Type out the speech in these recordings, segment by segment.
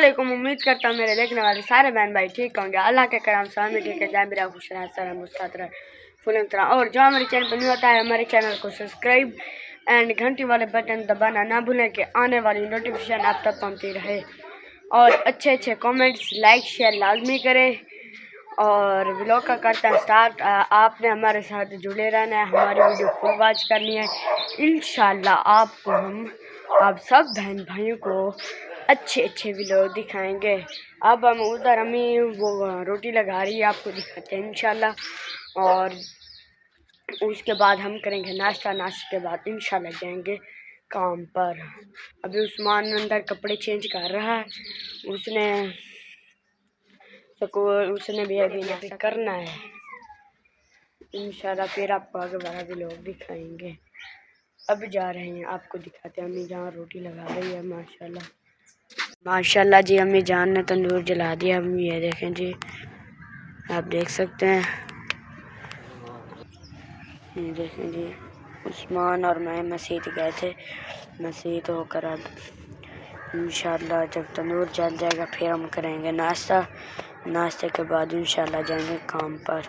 अस्सलामुअलैकुम। उम्मीद करता हूँ मेरे देखने वाले सारे बहन भाई ठीक होंगे। अल्लाह के करम से हमें ठीक है। जय मेरा खुश रहा सर मुस्ताद फुल तरह। और जो हमारे चैनल पर नहीं होता है हमारे चैनल को सब्सक्राइब एंड घंटी वाले बटन दबाना ना भूलें कि आने वाली नोटिफिकेशन आप तक पहुँचती रहे। और अच्छे अच्छे कमेंट्स लाइक शेयर लाजमी करें। और व्लॉग का करता है स्टार्ट। आपने हमारे साथ जुड़े रहना है, हमारी वीडियो फुल वॉच करनी है। इंशाल्लाह आपको आप सब बहन भाइयों को अच्छे अच्छे व्लॉग दिखाएंगे। अब हम उधर अम्मी वो रोटी लगा रही है, आपको दिखाते हैं इंशाल्लाह। और उसके बाद हम करेंगे नाश्ता। नाश्ते के बाद इंशाल्लाह जाएंगे काम पर। अभी उस्मान अंदर कपड़े चेंज कर रहा है, उसने भी अभी नाश्ता करना है इंशाल्लाह। फिर आपको आगे बढ़ा भी लोग दिखाएंगे। अब जा रहे हैं, आपको दिखाते हैं अम्मी जहाँ रोटी लगा रही है। माशाल्लाह माशाल्लाह जी, अम्मी जान ने तंदूर जला दिया। अम्मी ये देखें जी, आप देख सकते हैं। ये देखें जी, उस्मान और मैं मस्जिद गए थे। मस्जिद होकर अब इंशाल्लाह जब तंदूर जल जाएगा फिर हम करेंगे नाश्ता। नाश्ते के बाद इंशाल्लाह जाएंगे काम पर।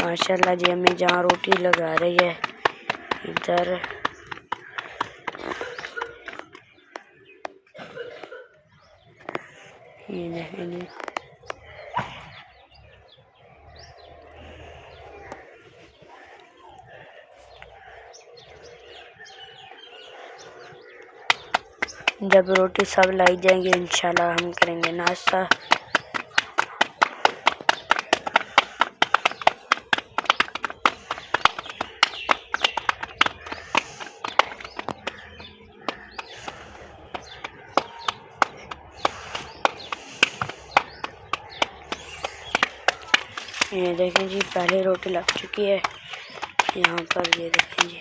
माशाल्लाह जी, हमें जहाँ रोटी लगा रही है इधर ये देखें जी। जब रोटी सब लाई जाएंगी इंशाल्लाह हम करेंगे नाश्ता। ये देखें जी, पहले रोटी लग चुकी है यहाँ पर। ये देखें जी,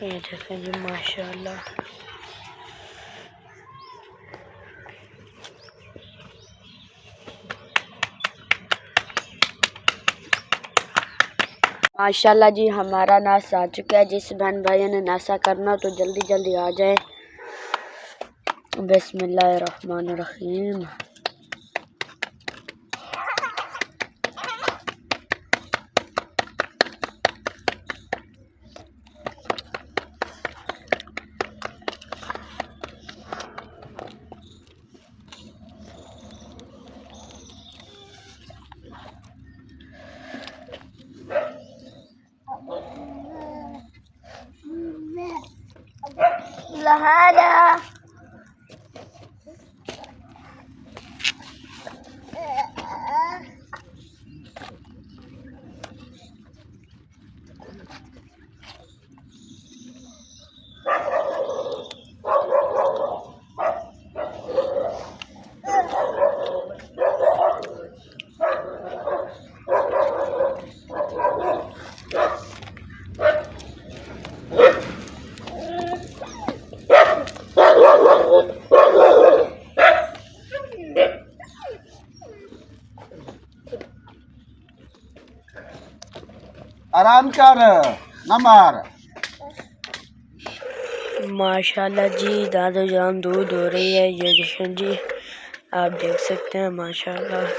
ये देखें जी माशाल्लाह। माशाल्लाह जी, हमारा नाश्ता आ चुका है। जिस बहन भाइयों ने नाश्ता करना तो जल्दी जल्दी आ जाए। बिस्मिल्लाहिर्रहमानिर्रहीम। लहारा आराम कर न मार। माशाल्लाह जी, दादा जान दूध हो रही है। ये देखें जी, आप देख सकते हैं माशाल्लाह।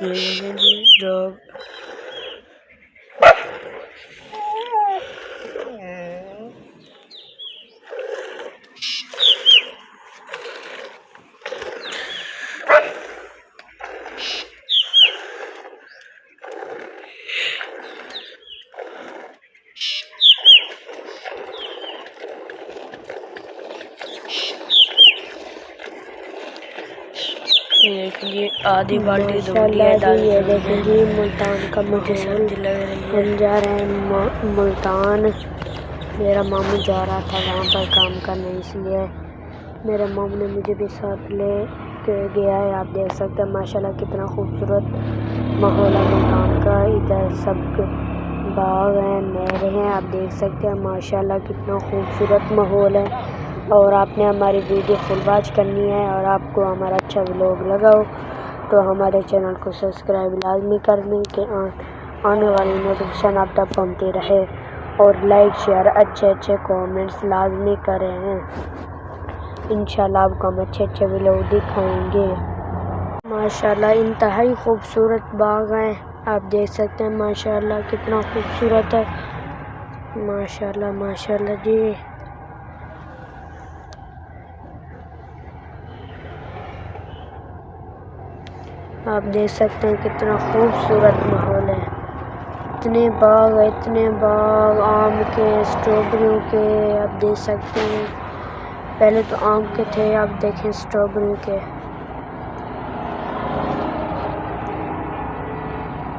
ये देखें जी डॉग। ये आधी बाल्टी धुली है दाल। ये देखें जी मुल्तान का माहौल। हम जा रहे हैं मुल्तान। मेरा मामू जा रहा था वहाँ पर काम करने, इसलिए मेरे मामू ने मुझे भी साथ ले के गया है। आप देख सकते हैं माशाल्लाह कितना खूबसूरत माहौल है मुल्तान का। इधर सब बाग हैं, नहरें हैं, आप देख सकते हैं माशाल्लाह कितना खूबसूरत माहौल है। और आपने हमारी वीडियो फुल वॉच करनी है और आपको हमारा अच्छा व्लॉग लगा हो तो हमारे चैनल को सब्सक्राइब लाजमी करने के आने वाली नोटिफिकेशन आप तक पहुँचती रहे और लाइक शेयर अच्छे कमेंट्स लाजमी करें। इंशाल्लाह आपको हम अच्छे व्लॉग दिखाएंगे। माशाल्लाह इंतहाई खूबसूरत बाग हैं, आप देख सकते हैं माशाल्लाह कितना खूबसूरत है। माशाल्लाह माशाल्लाह जी। आप देख सकते हैं कितना खूबसूरत माहौल है। इतने बाग आम के, स्ट्रॉबेरियों के, आप देख सकते हैं। पहले तो आम के थे, अब देखें स्ट्रॉबेरी के।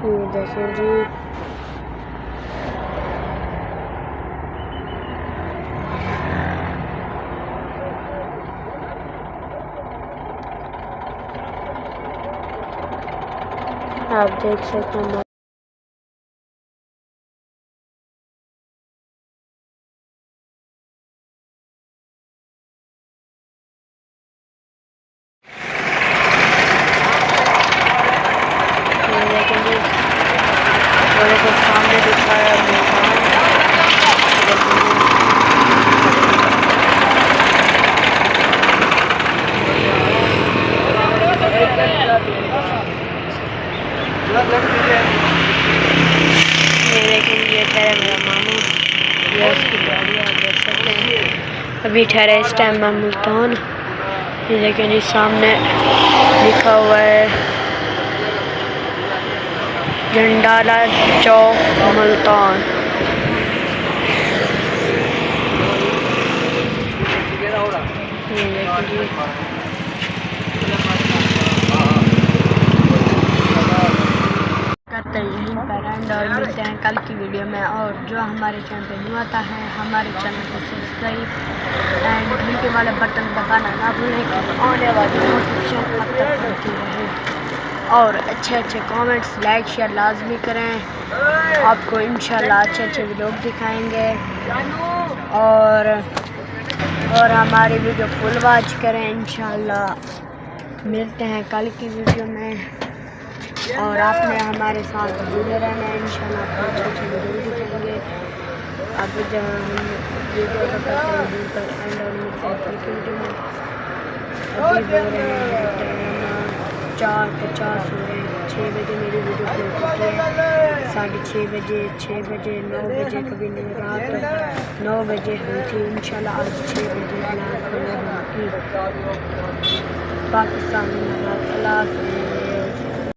ये देखें जी, आप देख सकते हैं। मेरे को सामने दिखाया ये ठहरा मेरा मामू, ये उसकी गाड़ी आप देख सकते हैं। अभी ठहरा इस टाइम में मुल्तान। ये देखें जी सामने लिखा हुआ है झंडाला चौक मुल्तान। ये देखें जी करते हैं यहीं पर एंड और मिलते हैं कल की वीडियो में। और जो हमारे चैनल पे न्यू आता है हमारे चैनल को सब्सक्राइब एंड घंटे वाला बटन दबाना ना भूलें कि आने वाली नोटिफिकेशन अब तक पहुँचती रहे। और अच्छे कमेंट्स लाइक शेयर लाजमी करें, आपको इंशाल्लाह अच्छे व्लॉग दिखाएंगे। और हमारी वीडियो फुल वॉच करें। इंशाल्लाह मिलते हैं कल की वीडियो में और आपने हमारे साथ जुड़े रहना है। इंशाल्लाह आपको अच्छे वीडियो दिखाएंगे। अब जब हम वीडियो को करते हैं दूर पर एंड और मिलते हैं कल की वीडियो में। अभी हो रहे हैं 4:50 हो रहे हैं। 6 बजे मेरी वीडियो अपलोड होती है, 6:30 बजे, 6 बजे, 9 बजे, कभी रात 9 बजे हुई थी। इंशाल्लाह आज 6 बजे होगी। पाकिस्तान में